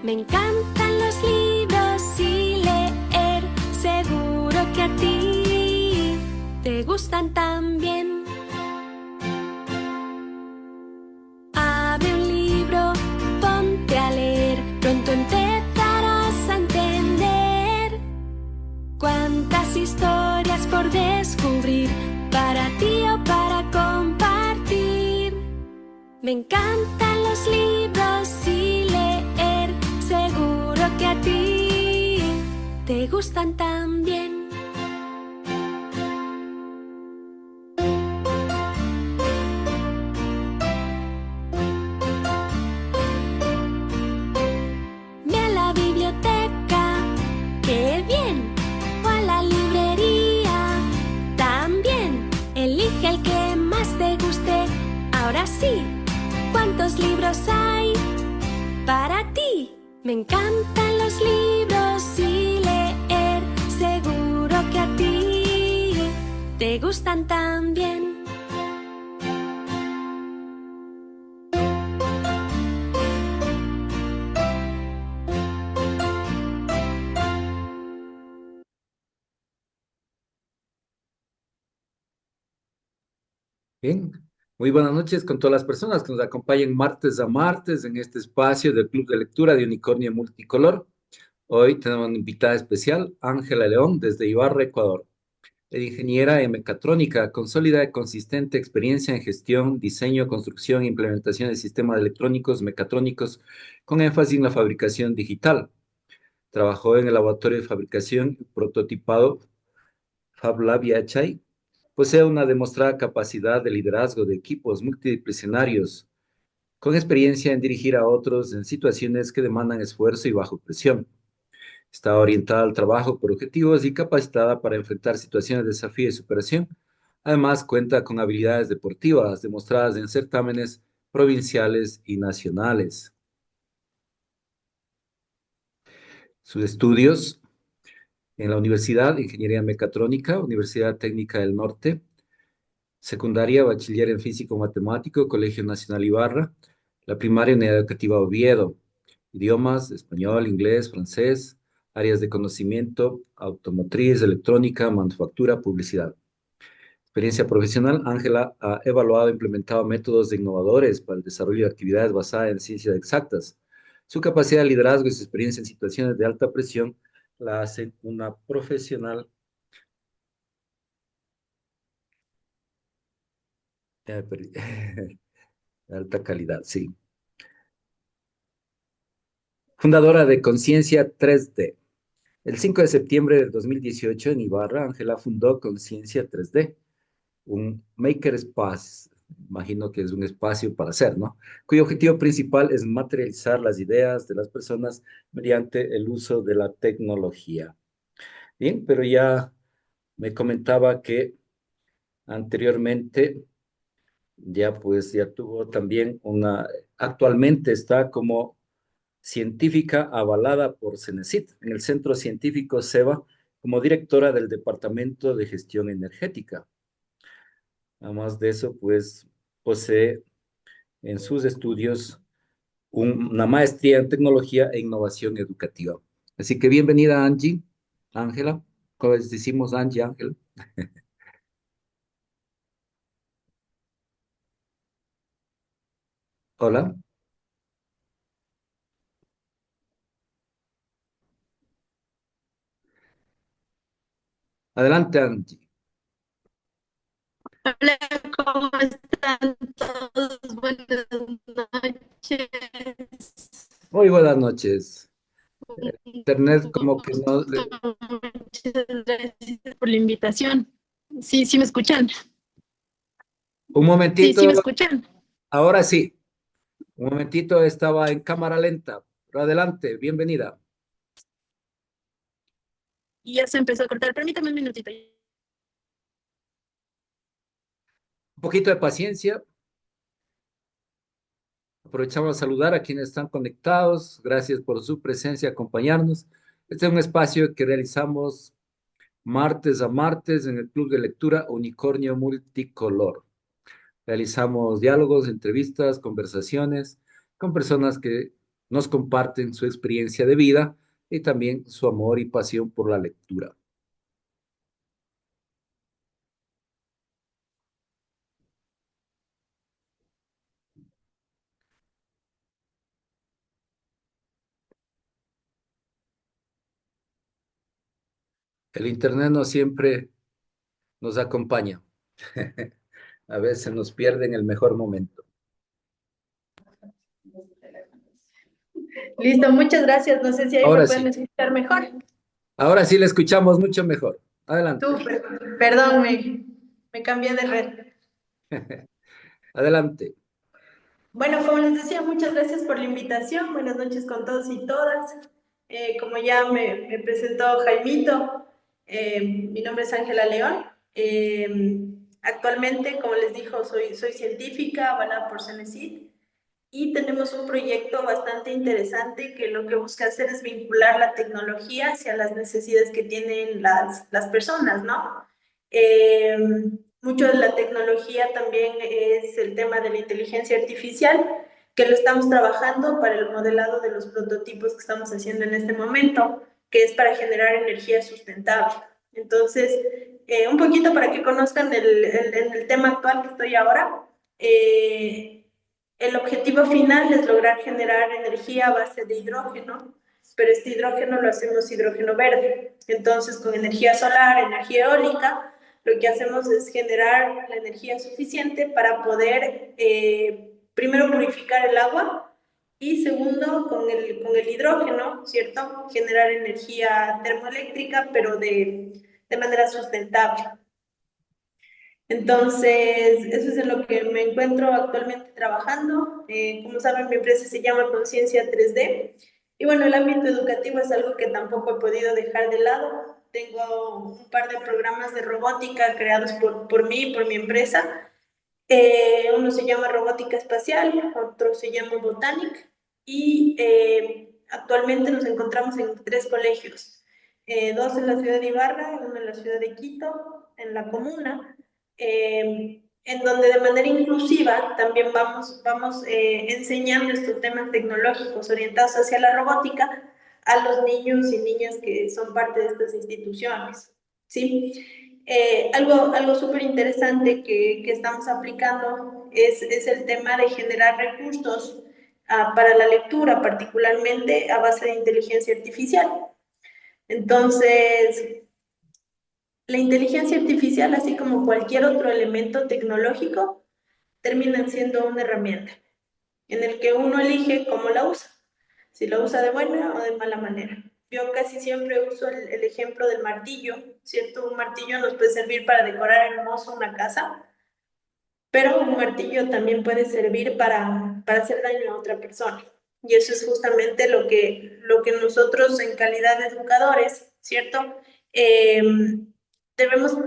Me encantan los libros y leer, seguro que a ti te gustan también. Abre un libro, ponte a leer, pronto empezarás a entender cuántas historias por descubrir, para ti o para compartir. Me encantan los libros y leer, seguro que a ti te gustan también. Ve a la biblioteca, ¡qué bien! O a la librería, también. Elige el que más te guste. Ahora sí, ¿cuántos libros hay para ti? Me encantan los libros y leer, seguro que a ti te gustan también. Bien, muy buenas noches con todas las personas que nos acompañan martes a martes en este espacio del Club de Lectura de Unicornio Multicolor. Hoy tenemos una invitada especial, Ángela León, desde Ibarra, Ecuador. Es ingeniera en mecatrónica, con sólida y consistente experiencia en gestión, diseño, construcción e implementación de sistemas electrónicos, mecatrónicos, con énfasis en la fabricación digital. Trabajó en el laboratorio de fabricación y prototipado FabLab Yachay. Posee una demostrada capacidad de liderazgo de equipos multidisciplinarios, con experiencia en dirigir a otros en situaciones que demandan esfuerzo y bajo presión. Está orientada al trabajo por objetivos y capacitada para enfrentar situaciones de desafío y superación. Además, cuenta con habilidades deportivas demostradas en certámenes provinciales y nacionales. Sus estudios en la Universidad de Ingeniería Mecatrónica, Universidad Técnica del Norte, secundaria, bachiller en físico matemático, Colegio Nacional Ibarra, la primaria Unidad Educativa Oviedo, idiomas, español, inglés, francés, áreas de conocimiento, automotriz, electrónica, manufactura, publicidad. Experiencia profesional, Ángela ha evaluado e implementado métodos innovadores para el desarrollo de actividades basadas en ciencias exactas. Su capacidad de liderazgo y su experiencia en situaciones de alta presión la hacen una profesional eh, de alta calidad, sí. Fundadora de Conciencia 3D. El 5 de septiembre del 2018 en Ibarra, Ángela fundó Conciencia 3D, un makerspace, imagino que es un espacio para hacer, ¿no? Cuyo objetivo principal es materializar las ideas de las personas mediante el uso de la tecnología. Bien, pero ya me comentaba que anteriormente ya tuvo también actualmente está como científica avalada por CENESID en el Centro Científico SEBA como directora del Departamento de Gestión Energética. Además de eso, pues posee en sus estudios una maestría en tecnología e innovación educativa. Así que bienvenida, Angie, Ángela, como les decimos Angie, Ángel. Hola, adelante, Angie. Hola, ¿cómo están todos? Buenas noches. Muy buenas noches. Un Internet como que no... gusto. Muchas gracias por la invitación. Sí, sí me escuchan. Un Sí, sí momentito, me escuchan. ahora sí. Un momentito, estaba en cámara lenta, pero adelante, bienvenida. Y ya se empezó a cortar. Permítame un minutito. Un poquito de paciencia. Aprovechamos a saludar a quienes están conectados. Gracias por su presencia, acompañarnos. Este es un espacio que realizamos martes a martes en el Club de Lectura Unicornio Multicolor. Realizamos diálogos, entrevistas, conversaciones con personas que nos comparten su experiencia de vida y también su amor y pasión por la lectura. El internet no siempre nos acompaña. A veces nos pierde en el mejor momento. Listo, muchas gracias. No sé si ahí me Ahora pueden sí, escuchar mejor. ahora sí le escuchamos mucho mejor. Adelante, Súper. Perdón, me cambié de red. adelante. Bueno, como les decía, muchas gracias por la invitación. Buenas noches con todos y todas. Como ya me presentó Jaimito, mi nombre es Ángela León. Actualmente, como les dijo, soy científica, avalada por CENESID, y tenemos un proyecto bastante interesante que lo que busca hacer es vincular la tecnología hacia las necesidades que tienen las personas, ¿no? Eh, Mucho de la tecnología también es el tema de la inteligencia artificial, que lo estamos trabajando para el modelado de los prototipos que estamos haciendo en este momento, que es para generar energía sustentable. Entonces, un poquito para que conozcan el tema actual que estoy ahora. El objetivo final es lograr generar energía a base de hidrógeno, pero este hidrógeno lo hacemos hidrógeno verde. Entonces, con energía solar, energía eólica, lo que hacemos es generar la energía suficiente para poder, primero, purificar el agua y segundo, con el hidrógeno, ¿cierto? Generar energía termoeléctrica, pero de manera sustentable. Entonces, eso es en lo que me encuentro actualmente trabajando. Como saben, mi empresa se llama Conciencia 3D. Y bueno, el ámbito educativo es algo que tampoco he podido dejar de lado. Tengo un par de programas de robótica creados por mí y por mi empresa. Uno se llama Robótica Espacial, otro se llama Botanic. Y actualmente nos encontramos en 3 colegios. Dos en la ciudad de Ibarra, uno en la ciudad de Quito, en la comuna, en donde de manera inclusiva también vamos enseñando estos temas tecnológicos orientados hacia la robótica a los niños y niñas que son parte de estas instituciones, ¿sí? Algo súper interesante que estamos aplicando es el tema de generar recursos para la lectura, particularmente a base de inteligencia artificial. Entonces, la inteligencia artificial, así como cualquier otro elemento tecnológico, terminan siendo una herramienta en el que uno elige cómo la usa, si la usa de buena o de mala manera. Yo casi siempre uso el ejemplo del martillo, ¿cierto? Un martillo nos puede servir para decorar hermoso una casa, pero un martillo también puede servir para hacer daño a otra persona. Y eso es justamente lo que nosotros en calidad de educadores, ¿cierto? Debemos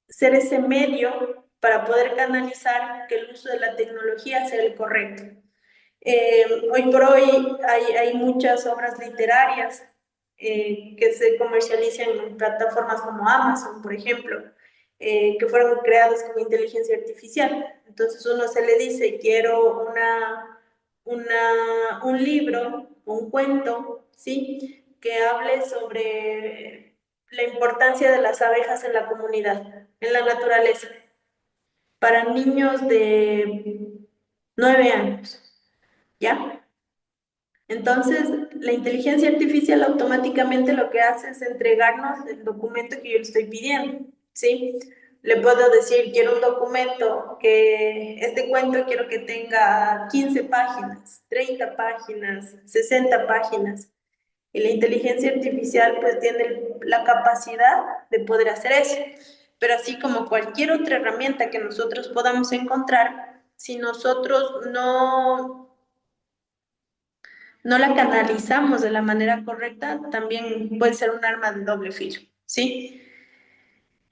ser ese medio para poder canalizar que el uso de la tecnología sea el correcto. Hoy por hoy hay muchas obras literarias que se comercializan en plataformas como Amazon, por ejemplo, que fueron creadas con inteligencia artificial. Entonces uno se le dice, quiero un libro, un cuento, ¿sí? Que hable sobre la importancia de las abejas en la comunidad, en la naturaleza, para niños de 9 años, ¿ya? Entonces, la inteligencia artificial automáticamente lo que hace es entregarnos el documento que yo le estoy pidiendo, ¿sí? Le puedo decir, quiero un documento que, este cuento quiero que tenga 15 páginas, 30 páginas, 60 páginas. Y la inteligencia artificial pues tiene la capacidad de poder hacer eso. Pero así como cualquier otra herramienta que nosotros podamos encontrar, si nosotros no la canalizamos de la manera correcta, también puede ser un arma de doble filo, ¿sí?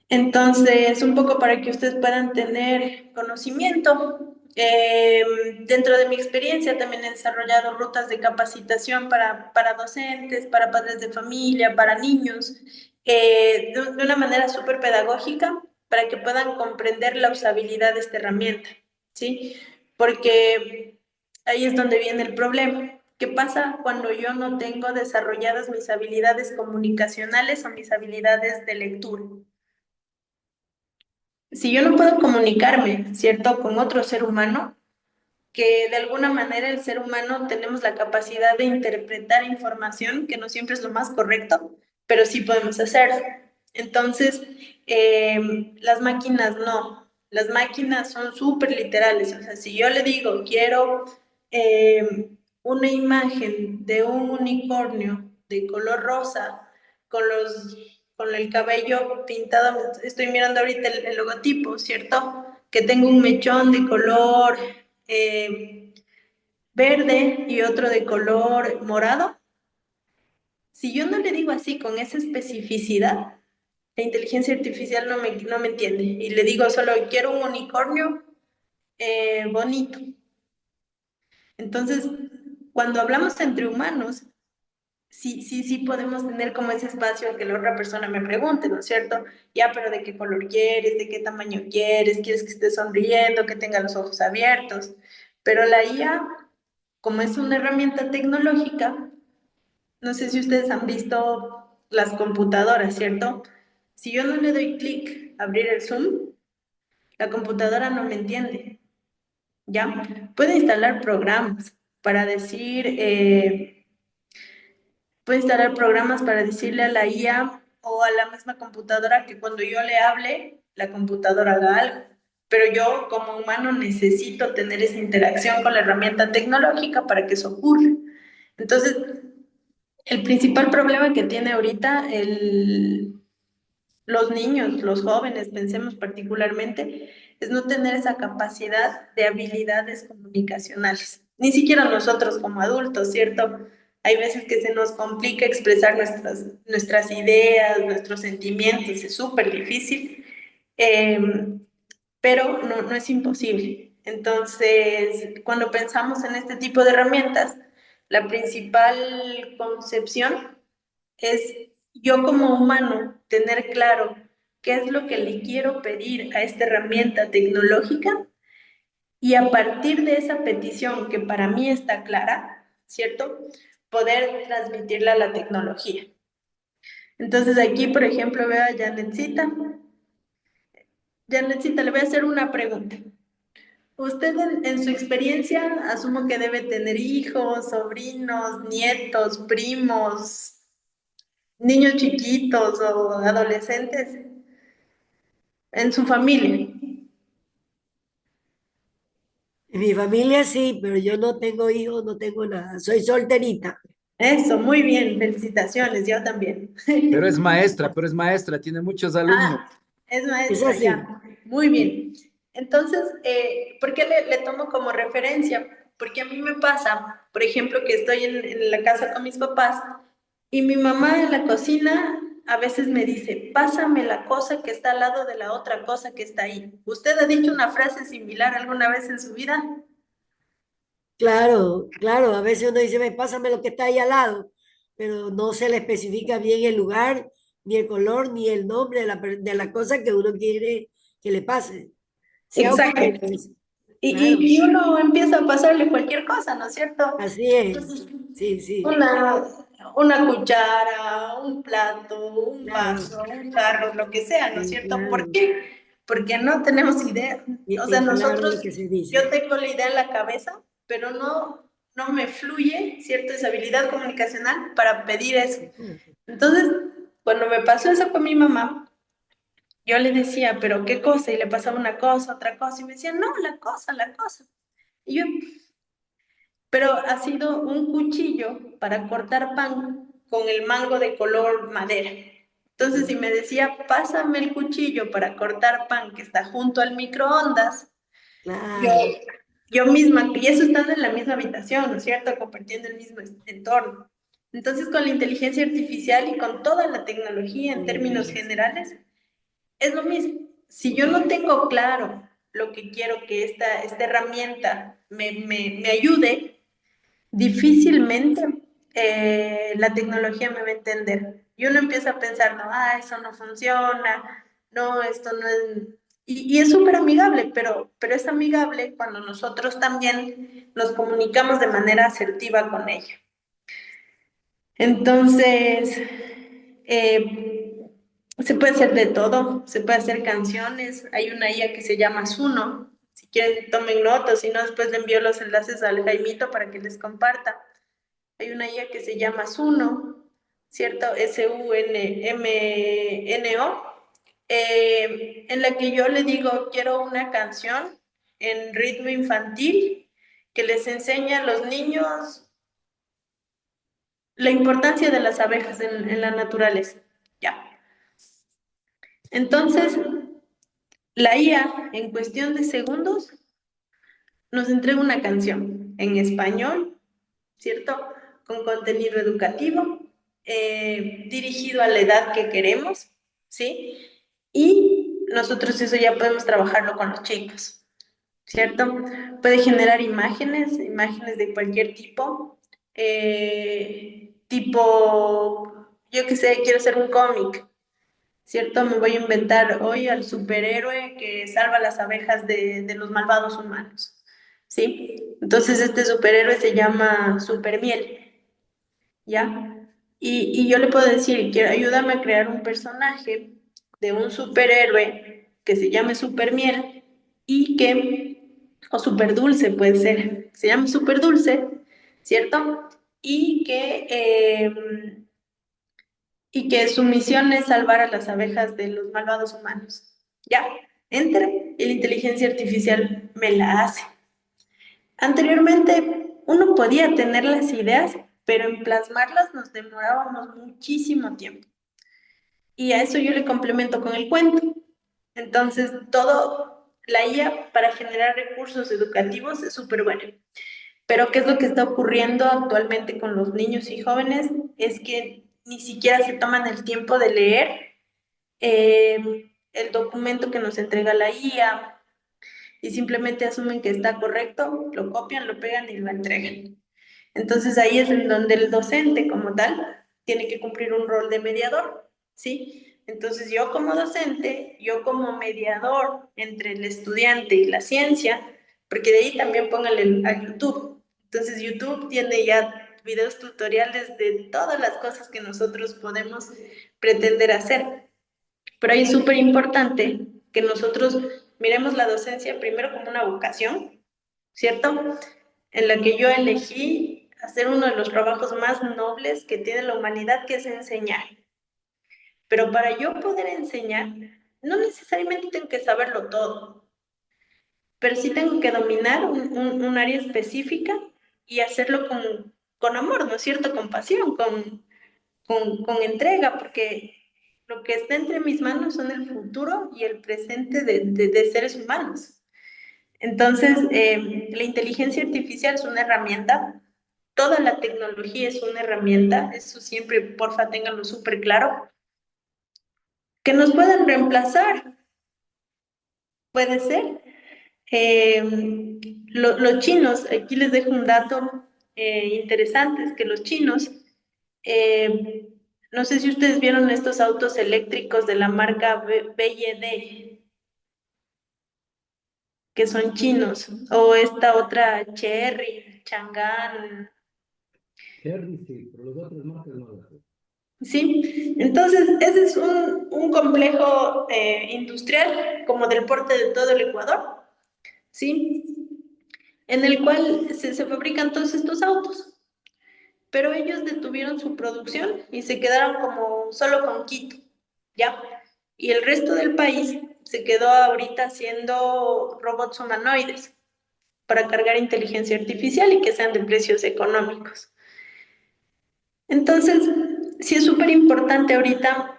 Entonces, un poco para que ustedes puedan tener conocimiento. Dentro de mi experiencia también he desarrollado rutas de capacitación para docentes, para padres de familia, para niños, de una manera súper pedagógica para que puedan comprender la usabilidad de esta herramienta, ¿sí? Porque ahí es donde viene el problema, ¿Qué pasa cuando yo no tengo desarrolladas mis habilidades comunicacionales o mis habilidades de lectura? Si yo no puedo comunicarme, ¿cierto?, con otro ser humano, que de alguna manera el ser humano tenemos la capacidad de interpretar información, que no siempre es lo más correcto, pero sí podemos hacerlo. Entonces, las máquinas no. Las máquinas son súper literales. O sea, si yo le digo, quiero una imagen de un unicornio de color rosa con con el cabello pintado, estoy mirando ahorita el logotipo, ¿cierto? Que tengo un mechón de color verde y otro de color morado. Si yo no le digo así con esa especificidad, la inteligencia artificial no me entiende. Y le digo solo, quiero un unicornio bonito. Entonces, cuando hablamos entre humanos, sí podemos tener como ese espacio a que la otra persona me pregunte, ¿no es cierto? Ya, pero ¿de qué color quieres? ¿De qué tamaño quieres? ¿Quieres que esté sonriendo? ¿Que tenga los ojos abiertos? Pero la IA, como es una herramienta tecnológica, no sé si ustedes han visto las computadoras, ¿cierto? Si yo no le doy clic a abrir el Zoom, la computadora no me entiende, ¿ya? Puede instalar programas para decir, puede instalar programas para decirle a la IA o a la misma computadora que cuando yo le hable, la computadora haga algo. Pero yo como humano necesito tener esa interacción con la herramienta tecnológica para que eso ocurra. Entonces, el principal problema que tiene ahorita los niños, los jóvenes, pensemos particularmente, es no tener esa capacidad de habilidades comunicacionales. Ni siquiera nosotros como adultos, ¿cierto? Hay veces que se nos complica expresar nuestras ideas, nuestros sentimientos, es súper difícil, eh, pero no es imposible. Entonces, cuando pensamos en este tipo de herramientas, la principal concepción es yo como humano tener claro qué es lo que le quiero pedir a esta herramienta tecnológica y a partir de esa petición que para mí está clara, ¿cierto? Poder transmitirla a la tecnología. Entonces aquí, por ejemplo, veo a Janetcita. Janetcita, le voy a hacer una pregunta. Usted en su experiencia, asumo que debe tener hijos, sobrinos, nietos, primos, niños chiquitos o adolescentes en su familia. En mi familia sí, pero yo no tengo hijos, no tengo nada. Soy solterita. Eso, muy bien, felicitaciones, yo también. Pero es maestra, tiene muchos alumnos. Ah, es Es maestra, así. ya. Muy bien. Entonces, ¿por qué le tomo como referencia? Porque a mí me pasa, por ejemplo, que estoy en la casa con mis papás y mi mamá en la cocina a veces me dice, pásame la cosa que está al lado de la otra cosa que está ahí. ¿Usted ha dicho una frase similar alguna vez en su vida? Claro, claro. A veces uno dice, "Ve, pásame lo que está ahí al lado", pero no se le especifica bien el lugar, ni el color, ni el nombre de la cosa que uno quiere que le pase. Sí ha Exacto. ocurrido eso. Y, Claro, y uno empieza a pasarle cualquier cosa, ¿no es cierto? así es. Entonces, Sí, sí, una, una cuchara, un plato, un claro, vaso, un carro, lo que sea, ¿no es sí, cierto? ¿Por claro. qué? Porque no tenemos idea. O sea, Claro lo nosotros, que se yo dice. tengo la idea en la cabeza, pero no me fluye, ¿cierto? Esa habilidad comunicacional para pedir eso. Entonces, cuando me pasó eso con mi mamá, yo le decía, pero ¿qué cosa? Y le pasaba una cosa, otra cosa, y me decía, no, la cosa, la cosa. Y yo, pero ha sido un cuchillo para cortar pan con el mango de color madera. Entonces, si me decía, pásame el cuchillo para cortar pan que está junto al microondas, yo, Claro. yo misma, y eso estando en la misma habitación, ¿no es cierto? Compartiendo el mismo entorno. Entonces, con la inteligencia artificial y con toda la tecnología en términos Sí, generales, es lo mismo. Si yo no tengo claro lo que quiero que esta herramienta me ayude, difícilmente la tecnología me va a entender. Y uno empieza a pensar, no, eso no funciona, no, esto no es... y es súper amigable, pero es amigable cuando nosotros también nos comunicamos de manera asertiva con ella. Entonces, se puede hacer de todo, se puede hacer canciones. Hay una IA que se llama Suno. Si quieren, tomen notas, si no, después le envío los enlaces al Jaimito para que les comparta. Hay una IA que se llama Suno, ¿cierto? Sunmno, en la que yo le digo, quiero una canción en ritmo infantil que les enseñe a los niños la importancia de las abejas en la naturaleza. Ya. Entonces, la IA, en cuestión de segundos, nos entrega una canción en español, ¿cierto? Con contenido educativo, dirigido a la edad que queremos, ¿sí? Y nosotros eso ya podemos trabajarlo con los chicos, ¿cierto? Puede generar imágenes de cualquier tipo, yo qué sé, quiero hacer un cómic, ¿cierto? Me voy a inventar hoy al superhéroe que salva las abejas de los malvados humanos, ¿sí? Entonces este superhéroe se llama Supermiel, ¿ya? Y yo le puedo decir, quiero, ayúdame a crear un personaje de un superhéroe que se llame Supermiel y o Superdulce puede ser, se llame Superdulce, ¿cierto? Y y que su misión es salvar a las abejas de los malvados humanos. Ya, entre y la inteligencia artificial me la hace. Anteriormente uno podía tener las ideas, pero en plasmarlas nos demorábamos muchísimo tiempo. Y a eso yo le complemento con el cuento. Entonces, la IA para generar recursos educativos es súper buena. Pero ¿qué es lo que está ocurriendo actualmente con los niños y jóvenes? Es que ni siquiera se toman el tiempo de leer el documento que nos entrega la IA y simplemente asumen que está correcto, lo copian, lo pegan y lo entregan. Entonces ahí es en donde el docente como tal tiene que cumplir un rol de mediador, ¿sí? Entonces yo como docente, yo como mediador entre el estudiante y la ciencia, porque de ahí también pónganle a YouTube. Entonces YouTube tiene ya videos tutoriales de todas las cosas que nosotros podemos pretender hacer. Pero ahí es súper importante que nosotros miremos la docencia primero como una vocación, ¿cierto? En la que yo elegí hacer uno de los trabajos más nobles que tiene la humanidad, que es enseñar. Pero para yo poder enseñar, no necesariamente tengo que saberlo todo, pero sí tengo que dominar un área específica y hacerlo con amor, ¿no es cierto? Con pasión, con entrega, porque lo que está entre mis manos son el futuro y el presente de seres humanos. Entonces, la inteligencia artificial es una herramienta, toda la tecnología es una herramienta, eso siempre, porfa, ténganlo súper claro, que nos pueden reemplazar, puede ser. Eh, los chinos, aquí les dejo un dato interesante, es que los chinos, eh, no sé si ustedes vieron estos autos eléctricos de la marca BYD, que son chinos, o esta otra Cherry, Chang'an. Cherry sí, pero los otros marcas no lo sé. Sí, entonces ese es un complejo industrial como del porte de todo el Ecuador, ¿sí? En el cual se fabrican todos estos autos, pero ellos detuvieron su producción y se quedaron como solo con Quito, ¿ya? Y el resto del país se quedó ahorita haciendo robots humanoides para cargar inteligencia artificial y que sean de precios económicos. Entonces, sí es súper importante ahorita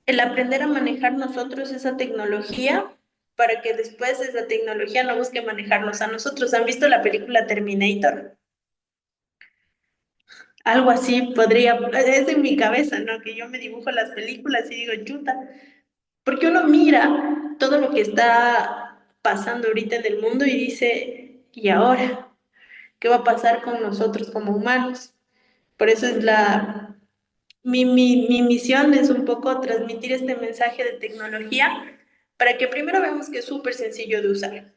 el aprender a manejar nosotros esa tecnología para que después esa tecnología no busque manejarnos a nosotros. ¿Han visto la película Terminator? Algo así podría, es en mi cabeza, ¿no? Que yo me dibujo las películas y digo, chuta, porque uno mira todo lo que está pasando ahorita en el mundo y dice, ¿y ahora? ¿Qué va a pasar con nosotros como humanos? Por eso es mi misión es un poco transmitir este mensaje de tecnología para que primero veamos que es súper sencillo de usar,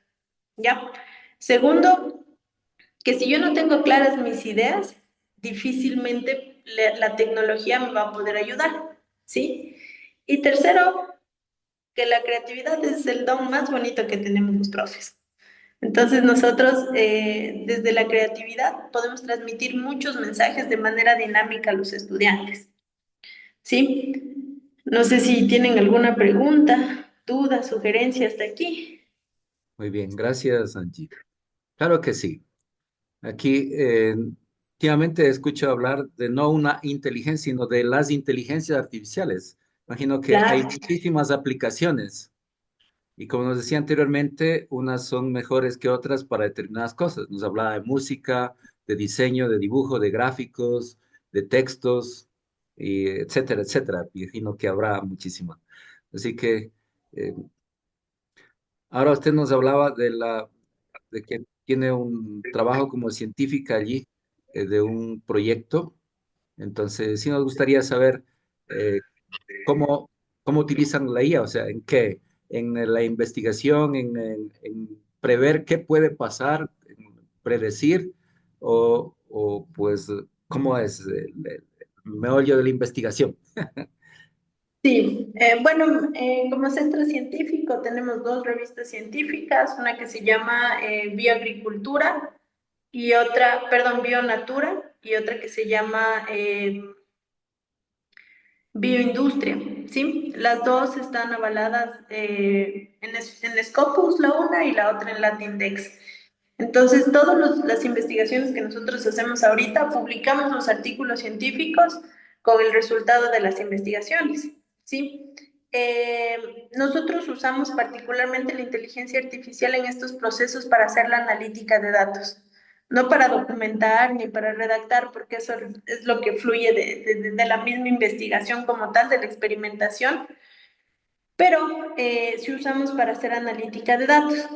¿ya? Segundo, que si yo no tengo claras mis ideas, difícilmente la tecnología me va a poder ayudar, ¿sí? Y tercero, que la creatividad es el don más bonito que tenemos los profes. Entonces nosotros desde la creatividad podemos transmitir muchos mensajes de manera dinámica a los estudiantes, ¿sí? No sé si tienen alguna pregunta, duda, sugerencia hasta aquí. Muy bien, gracias, Angie. Claro que sí. Aquí, últimamente escucho hablar de no una inteligencia, sino de las inteligencias artificiales. Imagino que hay Claro. muchísimas aplicaciones y como nos decía anteriormente, unas son mejores que otras para determinadas cosas. Nos hablaba de música, de diseño, de dibujo, de gráficos, de textos, y etcétera, etcétera. Imagino que habrá muchísimas. Así que eh, ahora usted nos hablaba de que tiene un trabajo como científica allí, de un proyecto. Entonces, sí nos gustaría saber eh, cómo, cómo utilizan la IA, o sea, en qué, en la investigación, en prever qué puede pasar, en predecir, o pues, cómo es el meollo de la investigación. Sí, bueno, como centro científico tenemos dos revistas científicas, una que se llama Bioagricultura y otra, perdón, Bionatura y otra que se llama Bioindustria, ¿sí? Las dos están avaladas en Scopus, la una y la otra en Latindex. Entonces, todas las investigaciones que nosotros hacemos ahorita, publicamos los artículos científicos con el resultado de las investigaciones, ¿sí? Nosotros usamos particularmente la inteligencia artificial en estos procesos para hacer la analítica de datos, no para documentar ni para redactar, porque eso es lo que fluye de la misma investigación como tal, de la experimentación, pero si usamos para hacer analítica de datos.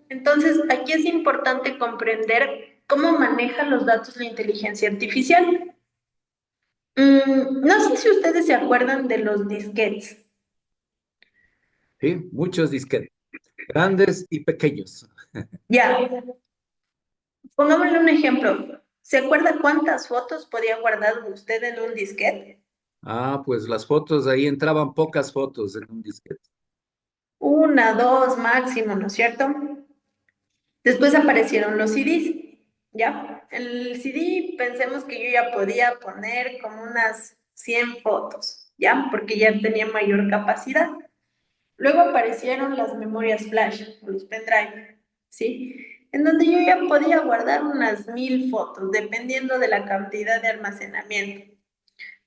Entonces, aquí es importante comprender cómo maneja los datos la inteligencia artificial. No sé si ustedes se acuerdan de los disquetes. ¿Sí? Muchos disquetes, grandes y pequeños. Ya, pongámosle un ejemplo. ¿Se acuerda cuántas fotos podía guardar usted en un disquete? Ah, pues las fotos, ahí entraban pocas fotos en un disquete. Una, dos máximo, ¿no es cierto? Después aparecieron los CDs, ¿ya? El CD, pensemos que yo ya podía poner como unas 100 fotos, ¿ya? Porque ya tenía mayor capacidad. Luego aparecieron las memorias flash, o los pendrive, ¿sí? En donde yo ya podía guardar unas 1000 fotos, dependiendo de la cantidad de almacenamiento.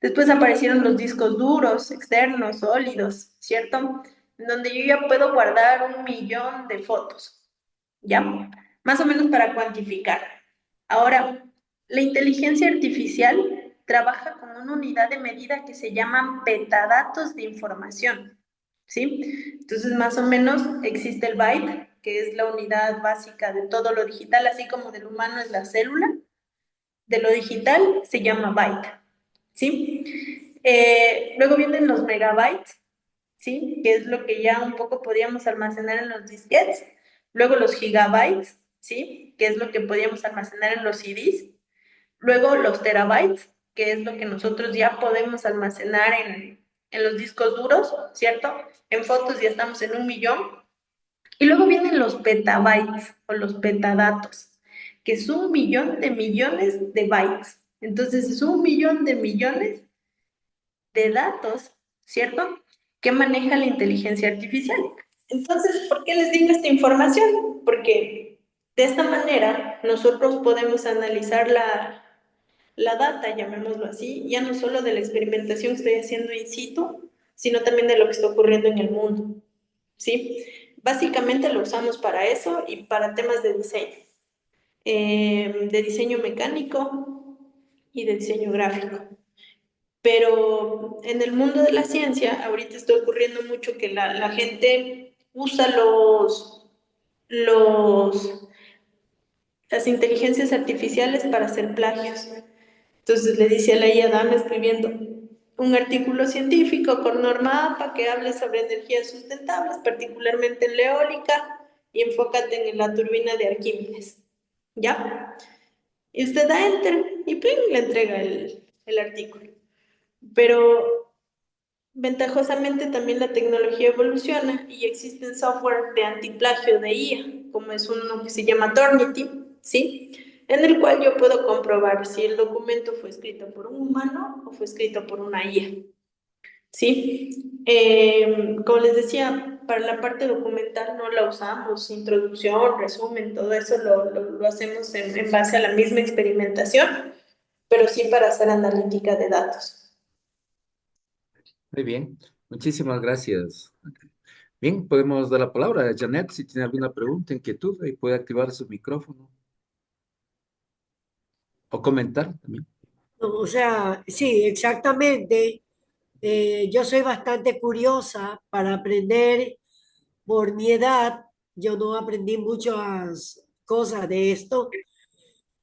Después aparecieron los discos duros, externos, sólidos, ¿cierto? En donde yo ya puedo guardar 1 millón de fotos. ¿Ya? Más o menos para cuantificar. Ahora, la inteligencia artificial trabaja con una unidad de medida que se llaman petadatos de información, ¿sí? Entonces, más o menos existe el byte, que es la unidad básica de todo lo digital, así como del humano es la célula, de lo digital se llama byte, ¿sí? Luego vienen los megabytes, ¿sí? Que es lo que ya un poco podíamos almacenar en los disquetes. Luego los gigabytes, ¿sí? Que es lo que podíamos almacenar en los CDs. Luego los terabytes, que es lo que nosotros ya podemos almacenar en los discos duros, ¿cierto? En fotos ya estamos en 1 millón. Y luego vienen los petabytes o los petadatos, que es 1 millón de millones de bytes. Entonces es 1 millón de millones de datos, ¿cierto? Que maneja la inteligencia artificial. Entonces, ¿por qué les digo esta información? Porque de esta manera nosotros podemos analizar la data, llamémoslo así, ya no solo de la experimentación que estoy haciendo in situ, sino también de lo que está ocurriendo en el mundo, ¿sí? Básicamente lo usamos para eso y para temas de diseño mecánico y de diseño gráfico. Pero en el mundo de la ciencia, ahorita está ocurriendo mucho que la gente usa los, las inteligencias artificiales para hacer plagios. Entonces le dice a la IA, dame escribiendo. un artículo científico con norma APA que hable sobre energías sustentables, particularmente en la eólica, y enfócate en la turbina de Arquímedes. ¿Ya? Y usted da enter y ¡pling! Le entrega el artículo. Pero ventajosamente también la tecnología evoluciona y existen software de antiplagio de IA, como es uno que se llama Turnitin, ¿sí? En el cual yo puedo comprobar si el documento fue escrito por un humano o fue escrito por una IA, ¿sí? Como les decía, para la parte documental no la usamos, introducción, resumen, todo eso lo hacemos en base a la misma experimentación, pero sí para hacer analítica de datos. Muy bien, muchísimas gracias. Bien, podemos dar la palabra a Janet si tiene alguna pregunta, inquietud, y puede activar su micrófono o comentar también. No, o sea, sí, exactamente. Yo soy bastante curiosa para aprender por mi edad. Yo no aprendí muchas cosas de esto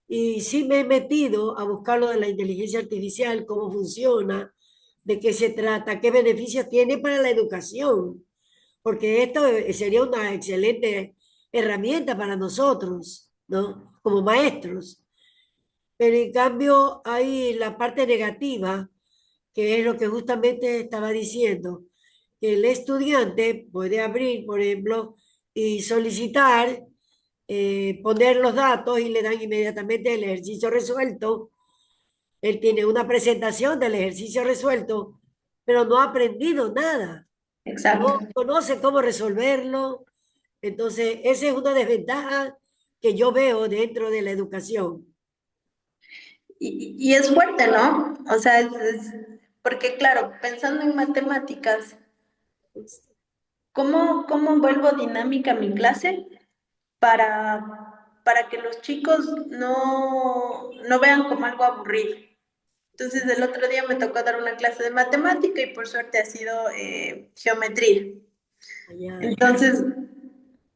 y sí me he metido a buscar lo de la inteligencia artificial, cómo funciona, de qué se trata, qué beneficios tiene para la educación, porque esto sería una excelente herramienta para nosotros, ¿no? Como maestros. Pero en cambio hay la parte negativa, que es lo que justamente estaba diciendo, que el estudiante puede abrir, por ejemplo, y solicitar, poner los datos y le dan inmediatamente el ejercicio resuelto. Él tiene una presentación del ejercicio resuelto, pero no ha aprendido nada, Exacto. no conoce cómo resolverlo. Entonces, esa es una desventaja que yo veo dentro de la educación. Y es fuerte, ¿no? O sea, porque claro, pensando en matemáticas, ¿cómo vuelvo dinámica mi clase para que los chicos no vean como algo aburrido? Entonces, el otro día me tocó dar una clase de matemática y por suerte ha sido geometría. Allá. Entonces,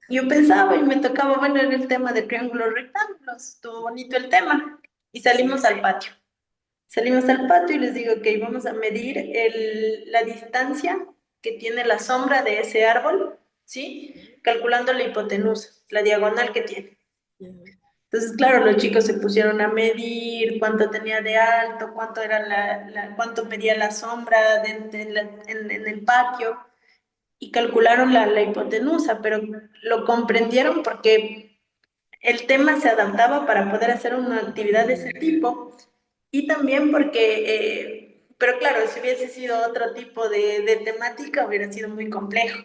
yo pensaba y me tocaba, bueno, en el tema de triángulos rectángulos, estuvo bonito el tema, y Sí. salimos al patio. Salimos al patio y les digo que vamos a medir la distancia que tiene la sombra de ese árbol, ¿sí? Calculando la hipotenusa, la diagonal que tiene. Entonces, claro, los chicos se pusieron a medir cuánto tenía de alto, cuánto era cuánto medía la sombra en el patio y calcularon la hipotenusa, pero lo comprendieron porque el tema se adaptaba para poder hacer una actividad de ese tipo y también porque, pero claro, si hubiese sido otro tipo de temática hubiera sido muy complejo.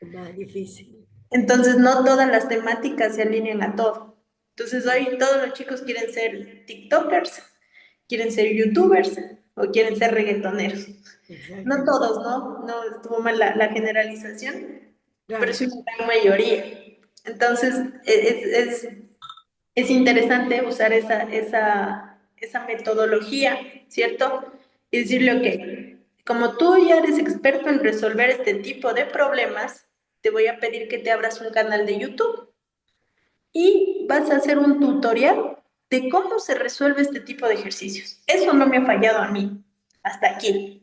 Más difícil. Entonces, no todas las temáticas se alinean a todo. Entonces, hoy todos los chicos quieren ser TikTokers, quieren ser YouTubers o quieren ser reggaetoneros. No Exacto. todos, ¿no? No estuvo mal la generalización, pero Claro. sí una gran mayoría. Entonces, es interesante usar esa metodología, ¿cierto? Y decirle, ok, como tú ya eres experto en resolver este tipo de problemas, te voy a pedir que te abras un canal de YouTube y vas a hacer un tutorial de cómo se resuelve este tipo de ejercicios. Eso no me ha fallado a mí, hasta aquí.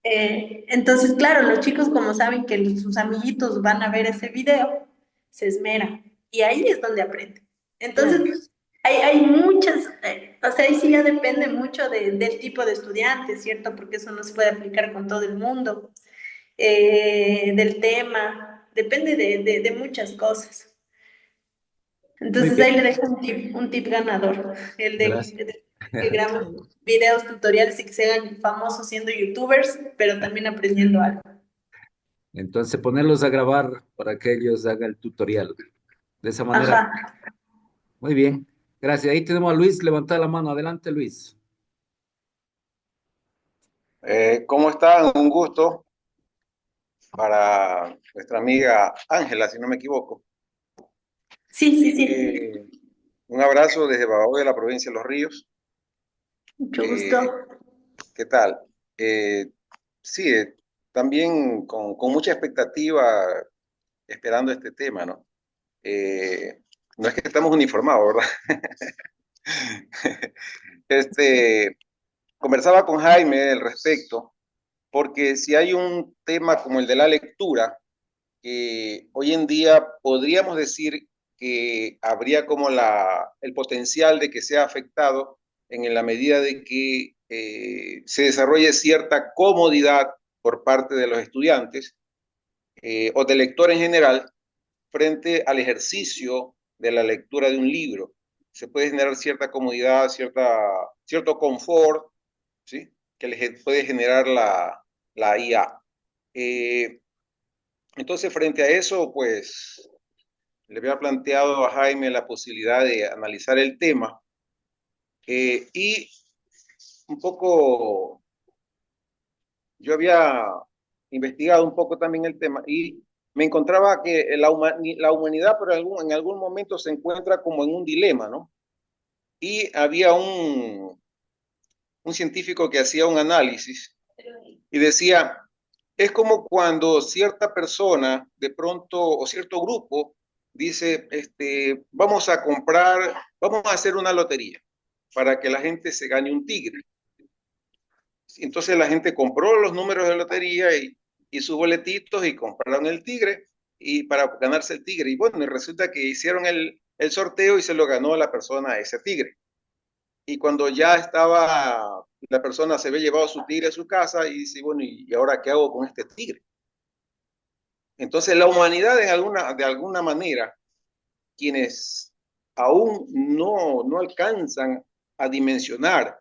Entonces, claro, los chicos como saben que sus amiguitos van a ver ese video, se esmeran y ahí es donde aprenden. Claro. Entonces, hay muchas, o sea, ahí sí ya depende mucho del tipo de estudiante, ¿cierto? Porque eso no se puede aplicar con todo el mundo, del tema, depende de muchas cosas. Muy Entonces bien, ahí le dejo un tip ganador, el gracias. de que graben videos tutoriales y que se hagan famosos siendo youtubers, pero también aprendiendo algo. Entonces, ponerlos a grabar para que ellos hagan el tutorial. De esa manera, Ajá. muy bien. Gracias. Ahí tenemos a Luis, levanta la mano. Adelante, Luis. ¿Cómo están? Un gusto para nuestra amiga Ángela, si no me equivoco. Sí, sí, sí. Eh, un abrazo desde Babao de la provincia de Los Ríos. Mucho gusto. Eh, ¿Qué tal? Sí, también con mucha expectativa esperando este tema, ¿no? No es que estamos uniformados, ¿verdad? Este, conversaba con Jaime al respecto porque si hay un tema como el de la lectura, que hoy en día podríamos decir que habría como el potencial de que sea afectado en la medida de que se desarrolle cierta comodidad por parte de los estudiantes o del lector en general frente al ejercicio de la lectura de un libro. Se puede generar cierta comodidad, cierto confort, ¿sí? Que les puede generar la IA. Entonces, frente a eso, pues, le había planteado a Jaime la posibilidad de analizar el tema y un poco, yo había investigado un poco también el tema y me encontraba que la humanidad en algún momento se encuentra como en un dilema, ¿no? Y había un científico que hacía un análisis y decía, es como cuando cierta persona de pronto o cierto grupo dice, vamos a hacer una lotería para que la gente se gane un tigre. Entonces la gente compró los números de lotería y sus boletitos y compraron el tigre y para ganarse el tigre. Y bueno, y resulta que hicieron el sorteo y se lo ganó la persona a ese tigre. Y cuando ya estaba, la persona se había llevado su tigre a su casa y dice, bueno, ¿y ahora qué hago con este tigre? Entonces la humanidad de alguna manera, quienes aún no alcanzan a dimensionar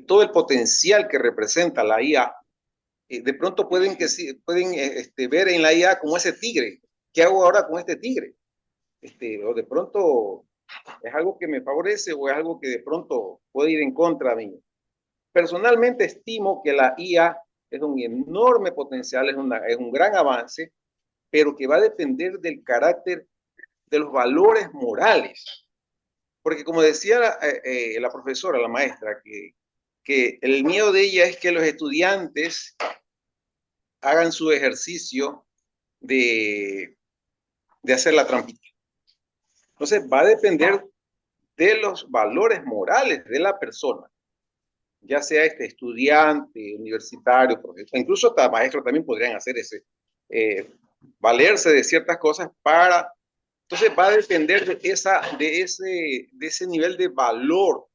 todo el potencial que representa la IA, de pronto pueden ver en la IA como ese tigre. ¿Qué hago ahora con este tigre? O de pronto es algo que me favorece o es algo que de pronto puede ir en contra de mí. Personalmente estimo que la IA es un enorme potencial, es un gran avance, pero que va a depender del carácter de los valores morales. Porque como decía la profesora, la maestra, que el miedo de ella es que los estudiantes hagan su ejercicio de hacer la trampita. Entonces va a depender de los valores morales de la persona, ya sea estudiante, universitario, profesor, incluso hasta maestros también podrían hacer valerse de ciertas cosas para. Entonces va a depender de ese nivel de valor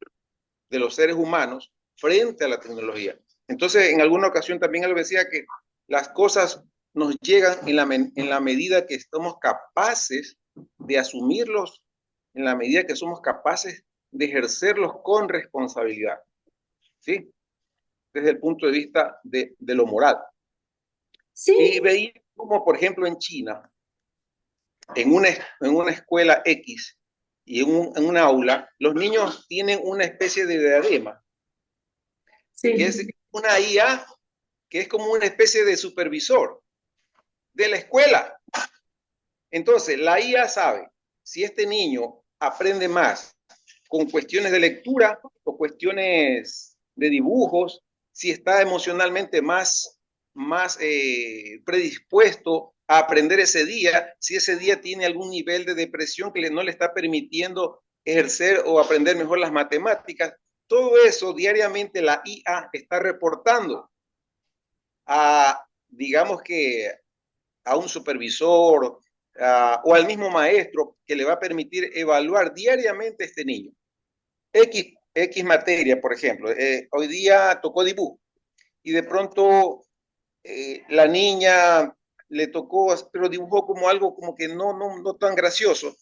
de los seres humanos frente a la tecnología. Entonces, en alguna ocasión también él decía que las cosas nos llegan en la medida que estamos capaces de asumirlos, en la medida que somos capaces de ejercerlos con responsabilidad, ¿sí? Desde el punto de vista de lo moral. Sí. Y veía como, por ejemplo, en China, en una escuela X y en una aula, los niños tienen una especie de diadema, Sí. que es una IA, que es como una especie de supervisor de la escuela. Entonces, la IA sabe si este niño aprende más con cuestiones de lectura o cuestiones de dibujos, si está emocionalmente más predispuesto a aprender ese día, si ese día tiene algún nivel de depresión que no le está permitiendo ejercer o aprender mejor las matemáticas. Todo eso diariamente la IA está reportando digamos que a un supervisor o al mismo maestro que le va a permitir evaluar diariamente a este niño. X materia, por ejemplo, hoy día tocó dibujo y de pronto la niña le tocó, pero dibujó como algo como que no tan gracioso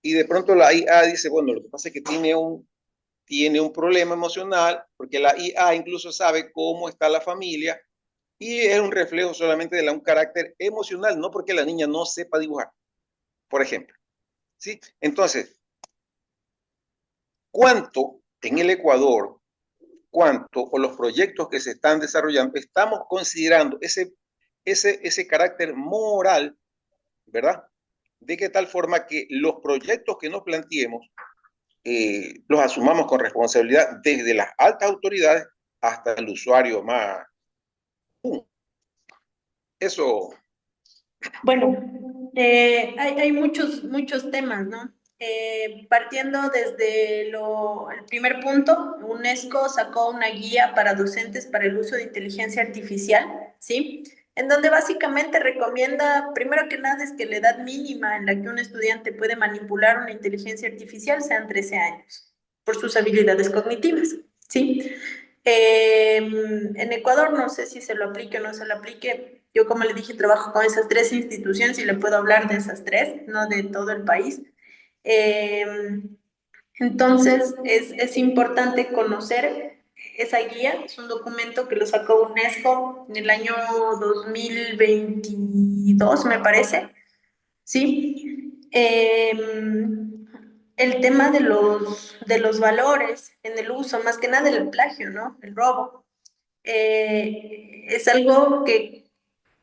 y de pronto la IA dice, bueno, lo que pasa es que tiene un problema emocional porque la IA incluso sabe cómo está la familia y es un reflejo solamente de un carácter emocional, no porque la niña no sepa dibujar, por ejemplo. ¿Sí? Entonces, ¿cuánto en el Ecuador, o los proyectos que se están desarrollando, estamos considerando ese carácter moral, ¿verdad? De que tal forma que los proyectos que nos planteemos los asumamos con responsabilidad desde las altas autoridades hasta el usuario más. Eso. Bueno, hay muchos temas, ¿no? Partiendo desde el primer punto, UNESCO sacó una guía para docentes para el uso de inteligencia artificial, ¿sí? En donde básicamente recomienda, primero que nada, es que la edad mínima en la que un estudiante puede manipular una inteligencia artificial sean 13 años, por sus habilidades cognitivas, ¿sí? En Ecuador no sé si se lo aplique o no se lo aplique. Yo, como le dije, trabajo con esas 3 instituciones y le puedo hablar de esas 3, no de todo el país. Eh, entonces, es importante conocer esa guía. Es un documento que lo sacó UNESCO en el año 2022, me parece, ¿sí? El tema de los valores en el uso, más que nada el plagio, ¿no? El robo. Es algo que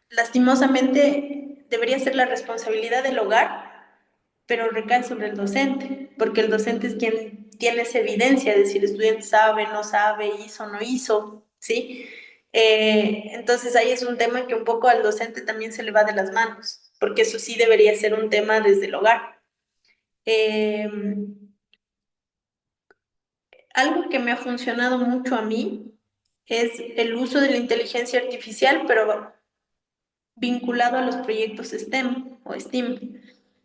lastimosamente debería ser la responsabilidad del hogar, pero recae sobre el docente, porque el docente es quien tiene esa evidencia de si el estudiante sabe, no sabe, hizo, no hizo, ¿sí? Entonces ahí es un tema que un poco al docente también se le va de las manos, porque eso sí debería ser un tema desde el hogar. Eh, Algo que me ha funcionado mucho a mí es el uso de la inteligencia artificial, pero vinculado a los proyectos STEM o STEAM.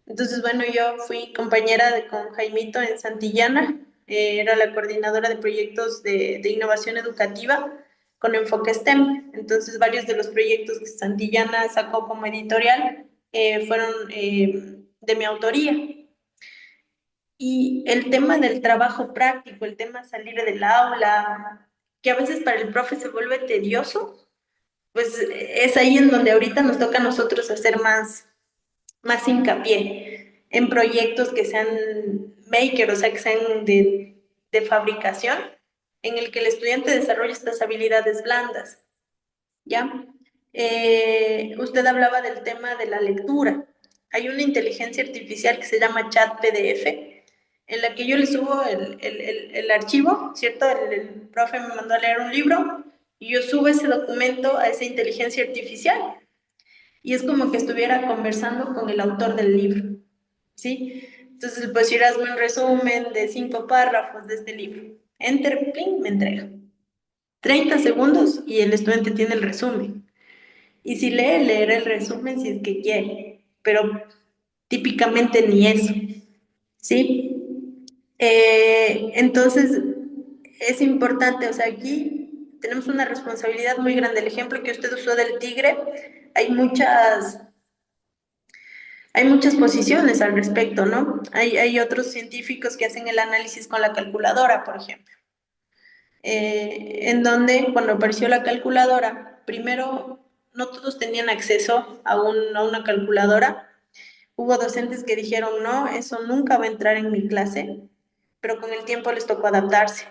Entonces, bueno, yo fui compañera con Jaimito en Santillana, era la coordinadora de proyectos de innovación educativa con enfoque STEM. Entonces, varios de los proyectos que Santillana sacó como editorial fueron de mi autoría. Y el tema del trabajo práctico, el tema de salir del aula, que a veces para el profe se vuelve tedioso, pues es ahí en donde ahorita nos toca a nosotros hacer más hincapié en proyectos que sean maker, o sea, que sean de fabricación, en el que el estudiante desarrolle estas habilidades blandas, ¿ya? Usted hablaba del tema de la lectura. Hay una inteligencia artificial que se llama Chat PDF, en la que yo le subo el archivo, ¿cierto? El profe me mandó a leer un libro y yo subo ese documento a esa inteligencia artificial y es como que estuviera conversando con el autor del libro, ¿sí? Entonces, pues ir hazme un resumen de 5 párrafos de este libro. Enter, pling, me entrega. 30 segundos y el estudiante tiene el resumen. Y si lee, leerá el resumen si es que quiere, pero típicamente ni eso, ¿sí? Entonces, es importante, o sea, aquí tenemos una responsabilidad muy grande. El ejemplo que usted usó del tigre, hay muchas posiciones al respecto, ¿no? Hay otros científicos que hacen el análisis con la calculadora, por ejemplo, en donde cuando apareció la calculadora, primero no todos tenían acceso a una calculadora. Hubo docentes que dijeron, no, eso nunca va a entrar en mi clase, pero con el tiempo les tocó adaptarse,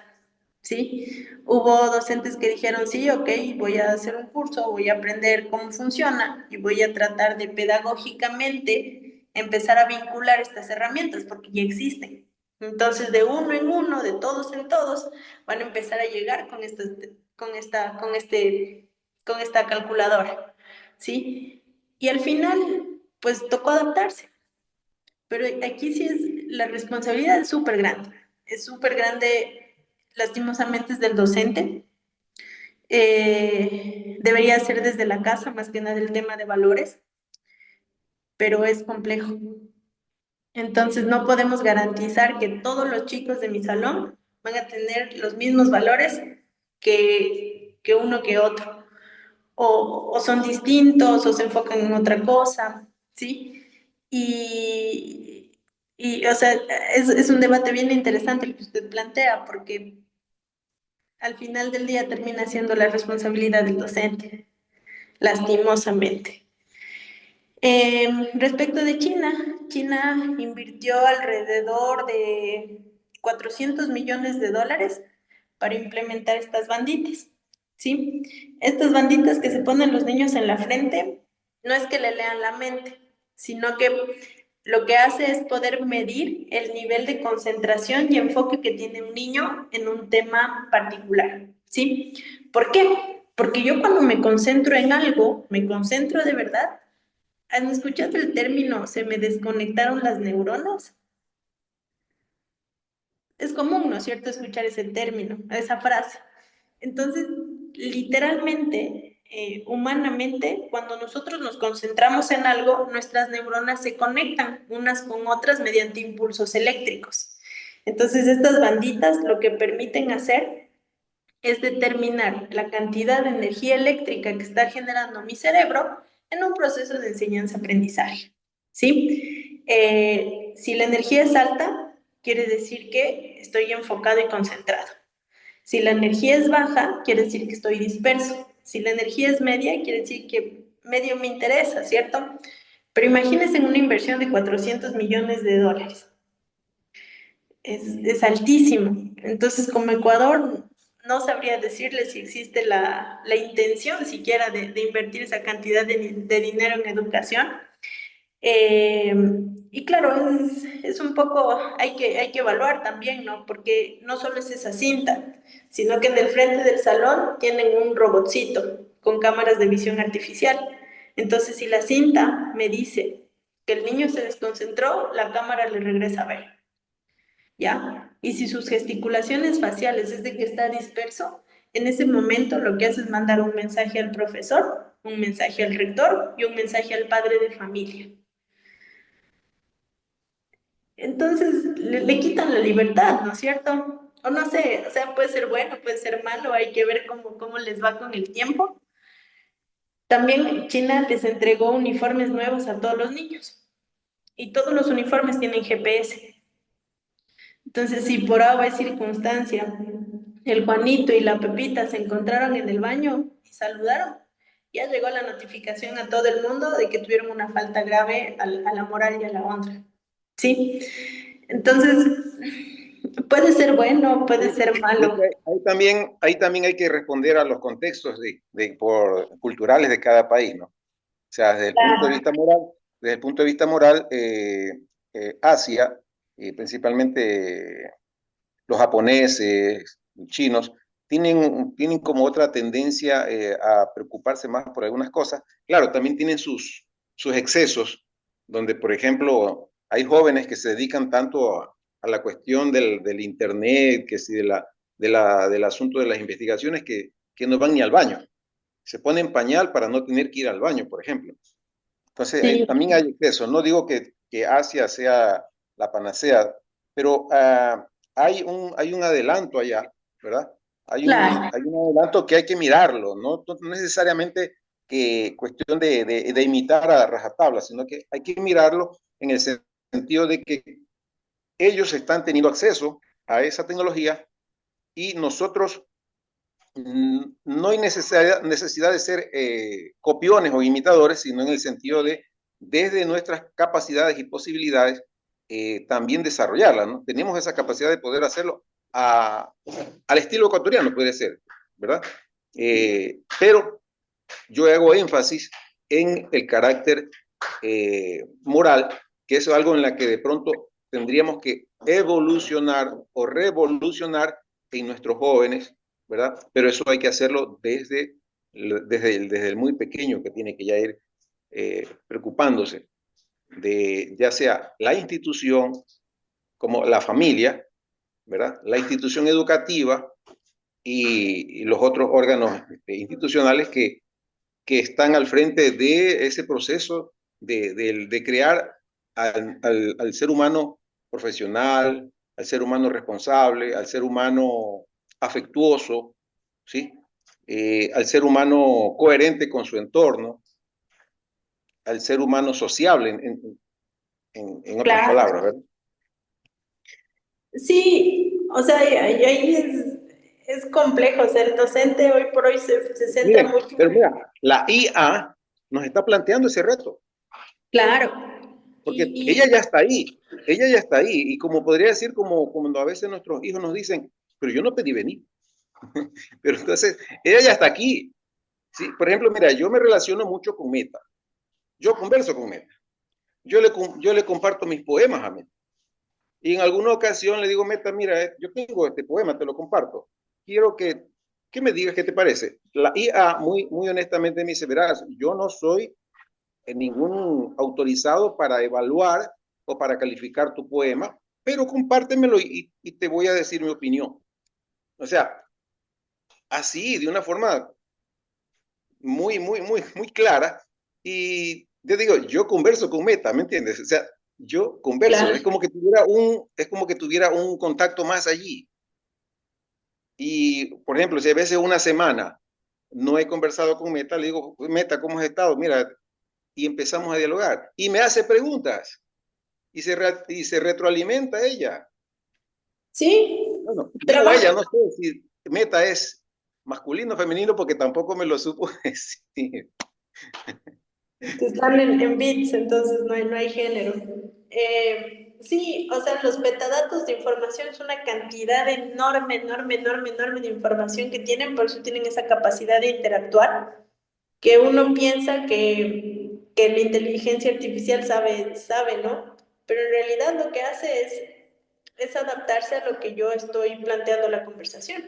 ¿sí? Hubo docentes que dijeron, sí, ok, voy a hacer un curso, voy a aprender cómo funciona y voy a tratar de pedagógicamente empezar a vincular estas herramientas porque ya existen. Entonces, de uno en uno, de todos en todos, van a empezar a llegar con esta calculadora, ¿sí? Y al final, pues tocó adaptarse. Pero aquí sí la responsabilidad es súper grande, lastimosamente es del docente. Debería ser desde la casa, más que nada el tema de valores, pero es complejo. Entonces no podemos garantizar que todos los chicos de mi salón van a tener los mismos valores que uno que otro, o son distintos, o se enfocan en otra cosa, ¿sí? Y, o sea, es un debate bien interesante el que usted plantea, porque al final del día termina siendo la responsabilidad del docente, lastimosamente. Respecto de China, China invirtió alrededor de 400 millones de dólares para implementar estas banditas, ¿sí? Estas banditas que se ponen los niños en la frente, no es que le lean la mente, sino que lo que hace es poder medir el nivel de concentración y enfoque que tiene un niño en un tema particular, ¿sí? ¿Por qué? Porque yo cuando me concentro en algo, me concentro de verdad. ¿Han escuchado el término se me desconectaron las neuronas? es común, ¿no es cierto?, escuchar ese término, esa frase. Entonces, literalmente, humanamente, cuando nosotros nos concentramos en algo, nuestras neuronas se conectan unas con otras mediante impulsos eléctricos. Entonces, estas banditas lo que permiten hacer es determinar la cantidad de energía eléctrica que está generando mi cerebro en un proceso de enseñanza-aprendizaje, ¿sí? Si la energía es alta, quiere decir que estoy enfocado y concentrado. Si la energía es baja, quiere decir que estoy disperso. Si la energía es media, quiere decir que medio me interesa, ¿cierto? Pero imagínense una inversión de 400 millones de dólares. Es altísimo. Entonces, como Ecuador, no sabría decirle si existe la intención siquiera de invertir esa cantidad de dinero en educación. Y claro, es un poco, hay que evaluar también, ¿no? Porque no solo es esa cinta, sino que en el frente del salón tienen un robotcito con cámaras de visión artificial. Entonces, si la cinta me dice que el niño se desconcentró, la cámara le regresa a ver, ¿ya? Y si sus gesticulaciones faciales es de que está disperso, en ese momento lo que hace es mandar un mensaje al profesor, un mensaje al rector y un mensaje al padre de familia. Entonces le quitan la libertad, ¿no es cierto? O no sé, o sea, puede ser bueno, puede ser malo, hay que ver cómo les va con el tiempo. También China les entregó uniformes nuevos a todos los niños y todos los uniformes tienen GPS. Entonces, si por A o B circunstancia el Juanito y la Pepita se encontraron en el baño y saludaron, ya llegó la notificación a todo el mundo de que tuvieron una falta grave a la moral y a la honra. ¿Sí? Entonces, puede ser bueno, puede ser malo. Ahí también hay que responder a los contextos culturales de cada país, ¿no? O sea, desde el punto de vista moral, Asia, principalmente los japoneses, chinos, tienen como otra tendencia a preocuparse más por algunas cosas. Claro, también tienen sus excesos, donde, por ejemplo, hay jóvenes que se dedican tanto a la cuestión del internet, que si del asunto de las investigaciones, que no van ni al baño. Se ponen pañal para no tener que ir al baño, por ejemplo. Entonces, Sí. también hay exceso. No digo que Asia sea la panacea, pero hay un adelanto allá, ¿verdad? Claro. Hay un adelanto que hay que mirarlo, no necesariamente que cuestión de imitar a rajatabla, sino que hay que mirarlo en el sentido de que ellos están teniendo acceso a esa tecnología y nosotros no hay necesidad de ser copiones o imitadores, sino en el sentido de, desde nuestras capacidades y posibilidades, también desarrollarlas, ¿no? Tenemos esa capacidad de poder hacerlo al estilo ecuatoriano, puede ser, ¿verdad? Pero yo hago énfasis en el carácter moral, que es algo en la que de pronto tendríamos que evolucionar o revolucionar en nuestros jóvenes, ¿verdad? Pero eso hay que hacerlo desde el muy pequeño, que tiene que ya ir preocupándose de ya sea la institución como la familia, ¿verdad? La institución educativa y los otros órganos institucionales que están al frente de ese proceso de crear al ser humano profesional, al ser humano responsable, al ser humano afectuoso, ¿sí? Al ser humano coherente con su entorno, al ser humano sociable, en otras Claro. palabras, ¿verdad? Sí, o sea, ahí es complejo ser docente. Hoy por hoy se centra Miren, mucho. pero mira, la IA nos está planteando ese reto, Claro. porque ella ya está ahí, y como podría decir, como cuando a veces nuestros hijos nos dicen, pero yo no pedí venir, pero entonces, ella ya está aquí, ¿sí? Por ejemplo, mira, yo me relaciono mucho con Meta, yo converso con Meta, yo le comparto mis poemas a Meta, y en alguna ocasión le digo, Meta, mira, yo tengo este poema, te lo comparto, quiero que me digas qué te parece. La IA muy honestamente me dice, verás, yo no soy ningún autorizado para evaluar o para calificar tu poema, pero compártemelo y te voy a decir mi opinión. O sea, así, de una forma muy clara. Y yo digo, yo converso con Meta, ¿me entiendes? O sea, yo converso, Claro. es como que tuviera un contacto más allí. Y, por ejemplo, si a veces una semana no he conversado con Meta, le digo, Meta, ¿cómo has estado? Mira, y empezamos a dialogar. Y me hace preguntas y se retroalimenta ella. Sí, Bueno, digo trabaja. ella, no sé si Meta es masculino o femenino porque tampoco me lo supo decir. Que están en bits, entonces no hay género. Sí, o sea, los metadatos de información es una cantidad enorme de información que tienen, por eso tienen esa capacidad de interactuar, que uno piensa que la inteligencia artificial sabe, ¿no? Pero en realidad lo que hace es adaptarse a lo que yo estoy planteando la conversación,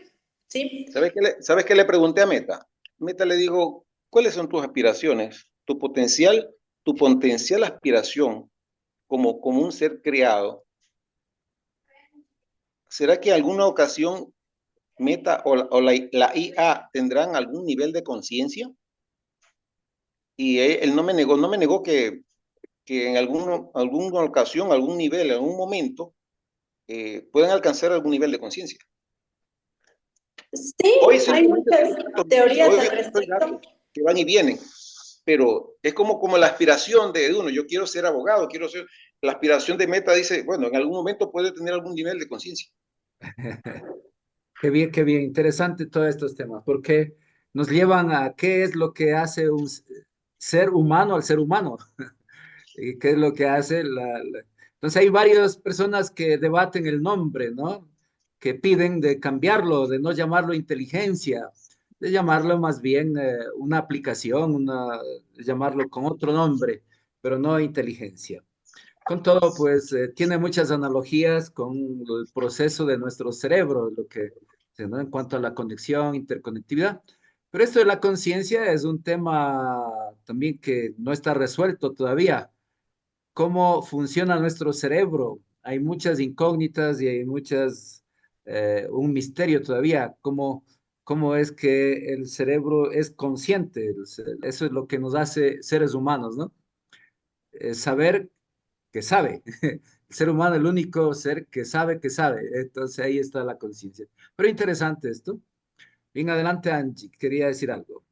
¿sí? ¿Sabes qué le pregunté a Meta? Meta le digo, ¿cuáles son tus aspiraciones? Tu potencial aspiración como un ser creado. ¿Será que en alguna ocasión Meta la IA tendrán algún nivel de conciencia? Y él no me negó que en alguna ocasión, algún nivel, en algún momento, puedan alcanzar algún nivel de conciencia. Hoy Sí, hay simplemente muchas son datos, teorías hoy al son respecto. datos que van y vienen, pero es como la aspiración de uno, yo quiero ser abogado, la aspiración de Meta dice, bueno, en algún momento puede tener algún nivel de conciencia. Qué bien, interesante todos estos temas, porque nos llevan a qué es lo que hace un ser humano al ser humano, y qué es lo que hace Entonces hay varias personas que debaten el nombre, ¿no? Que piden de cambiarlo, de no llamarlo inteligencia, de llamarlo más bien una aplicación, de llamarlo con otro nombre, pero no inteligencia. Con todo, pues tiene muchas analogías con el proceso de nuestro cerebro, lo que, ¿no? En cuanto a la conexión, interconectividad. Pero esto de la conciencia es un tema también que no está resuelto todavía. ¿Cómo funciona nuestro cerebro? Hay muchas incógnitas y hay un misterio todavía. ¿Cómo es que el cerebro es consciente? Eso es lo que nos hace seres humanos, ¿no? Saber que sabe. El ser humano es el único ser que sabe que sabe. Entonces ahí está la conciencia. Pero interesante esto. Bien, adelante, Angie. Quería decir algo.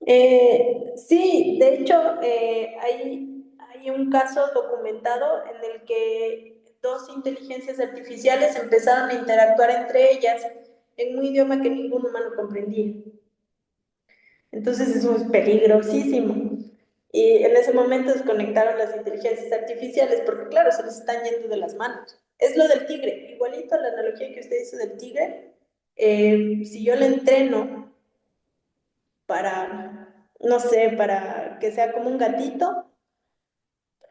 Sí, de hecho, hay un caso documentado en el que dos inteligencias artificiales empezaron a interactuar entre ellas en un idioma que ningún humano comprendía. Entonces eso es peligrosísimo. Y en ese momento desconectaron las inteligencias artificiales porque, claro, se les están yendo de las manos. Es lo del tigre, igualito a la analogía que usted hizo del tigre. Si yo le entreno para, no sé, para que sea como un gatito,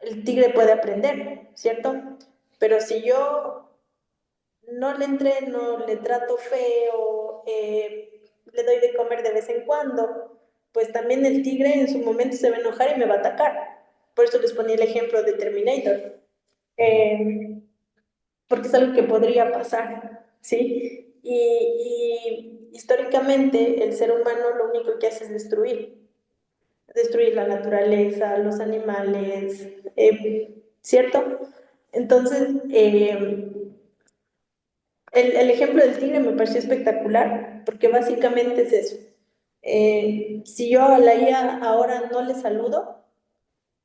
el tigre puede aprender, ¿cierto? Pero si yo no le entreno, le trato feo, le doy de comer de vez en cuando, pues también el tigre en su momento se va a enojar y me va a atacar. Por eso les ponía el ejemplo de Terminator, porque es algo que podría pasar, ¿sí? Y históricamente el ser humano lo único que hace es destruir la naturaleza, los animales, ¿cierto? Entonces, el ejemplo del tigre me pareció espectacular, porque básicamente es eso. Si yo a la IA ahora no le saludo,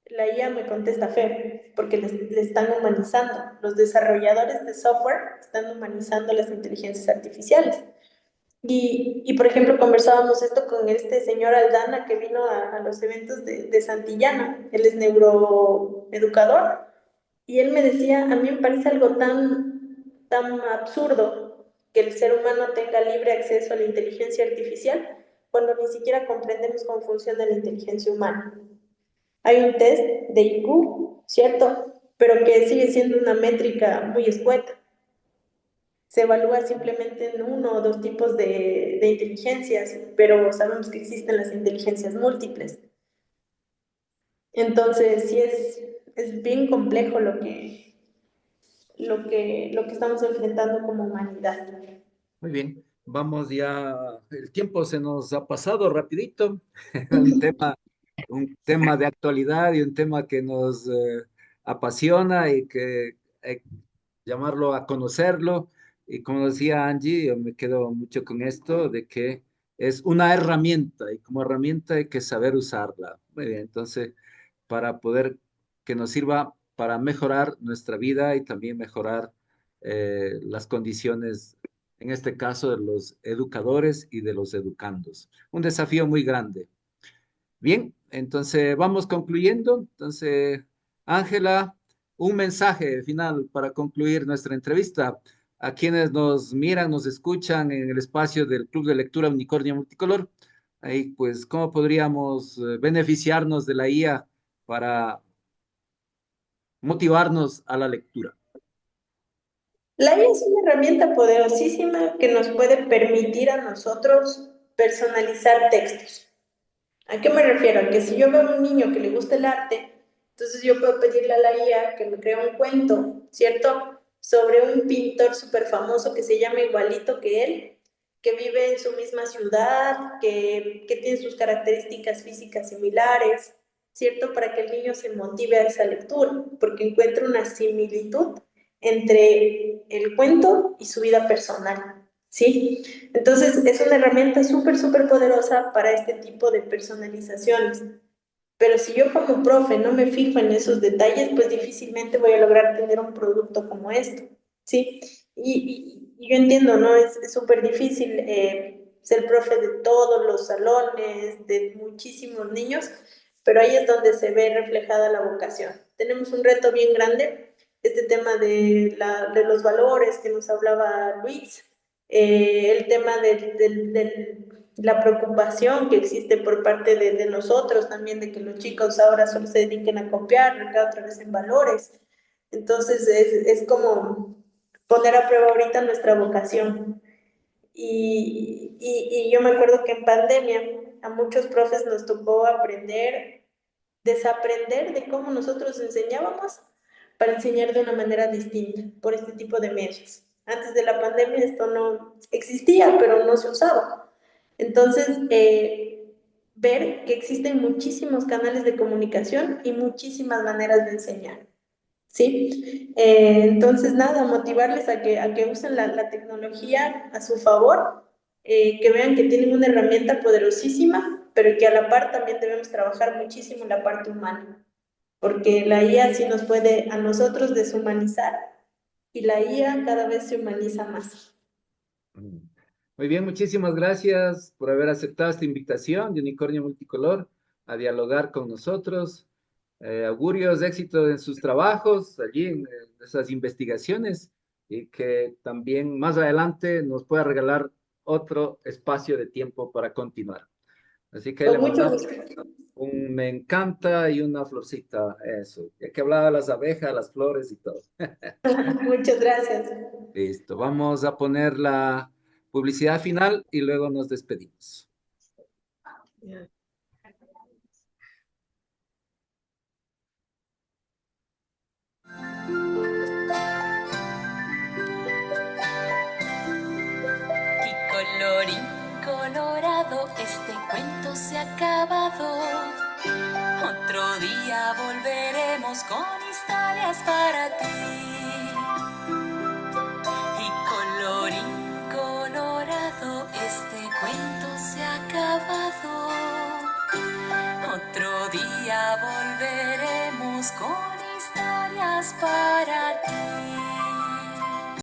la IA me contesta feo, porque le están humanizando. Los desarrolladores de software están humanizando las inteligencias artificiales. Por ejemplo, conversábamos esto con este señor Aldana que vino a los eventos de Santillana. Él es neuroeducador y él me decía, a mí me parece algo tan absurdo que el ser humano tenga libre acceso a la inteligencia artificial cuando ni siquiera comprendemos cómo funciona la inteligencia humana. Hay un test de IQ, ¿cierto? Pero que sigue siendo una métrica muy escueta. Se evalúa simplemente en uno o dos tipos de inteligencias, pero sabemos que existen las inteligencias múltiples. Entonces, sí es bien complejo lo que estamos enfrentando como humanidad. Muy bien, vamos ya, el tiempo se nos ha pasado rapidito, un tema, un tema de actualidad y un tema que nos apasiona y que hay que llamarlo a conocerlo. Y como decía Angie, yo me quedo mucho con esto de que es una herramienta y como herramienta hay que saber usarla. Muy bien, entonces, para poder que nos sirva para mejorar nuestra vida y también mejorar las condiciones, en este caso, de los educadores y de los educandos. Un desafío muy grande. Bien, entonces vamos concluyendo. Entonces, Ángela, un mensaje final para concluir nuestra entrevista. A quienes nos miran, nos escuchan en el espacio del Club de Lectura Unicornio Multicolor, ahí pues, ¿cómo podríamos beneficiarnos de la IA para motivarnos a la lectura? La IA es una herramienta poderosísima que nos puede permitir a nosotros personalizar textos. ¿A qué me refiero? A que si yo veo a un niño que le gusta el arte, entonces yo puedo pedirle a la IA que me crea un cuento, ¿cierto? Sobre un pintor súper famoso que se llama igualito que él, que vive en su misma ciudad, que tiene sus características físicas similares, ¿cierto? Para que el niño se motive a esa lectura, porque encuentra una similitud entre el cuento y su vida personal, ¿sí? Entonces, es una herramienta súper, súper poderosa para este tipo de personalizaciones. Pero si yo como profe no me fijo en esos detalles, pues difícilmente voy a lograr tener un producto como esto, ¿sí? Y yo entiendo, ¿no? Es súper difícil ser profe de todos los salones, de muchísimos niños, pero ahí es donde se ve reflejada la vocación. Tenemos un reto bien grande, este tema de los valores que nos hablaba Luis, el tema de la preocupación que existe por parte de nosotros también, de que los chicos ahora solo se dediquen a copiar, recae otra vez en valores. Entonces es como poner a prueba ahorita nuestra vocación. Y yo me acuerdo que en pandemia a muchos profes nos tocó aprender, desaprender de cómo nosotros enseñábamos para enseñar de una manera distinta por este tipo de medios. Antes de la pandemia esto no existía, pero no se usaba. Entonces, ver que existen muchísimos canales de comunicación y muchísimas maneras de enseñar, ¿sí? Entonces, nada, motivarles a que usen la tecnología a su favor, que vean que tienen una herramienta poderosísima, pero que a la par también debemos trabajar muchísimo en la parte humana, porque la IA sí nos puede a nosotros deshumanizar y la IA cada vez se humaniza más. Mm. Muy bien, muchísimas gracias por haber aceptado esta invitación de Unicornio Multicolor a dialogar con nosotros. Augurios de éxito en sus trabajos, allí en esas investigaciones y que también más adelante nos pueda regalar otro espacio de tiempo para continuar. Así que le Con mucho mandamos gusto. un me encanta y una florcita, eso, ya que hablaba de las abejas, las flores y todo. Muchas gracias. Listo, vamos a poner la publicidad final y luego nos despedimos. Ya. Y colorín colorado, este cuento se ha acabado. Otro día volveremos con historias para ti. Y colorín colorado, este cuento se ha acabado. Otro día volveremos con historias para ti.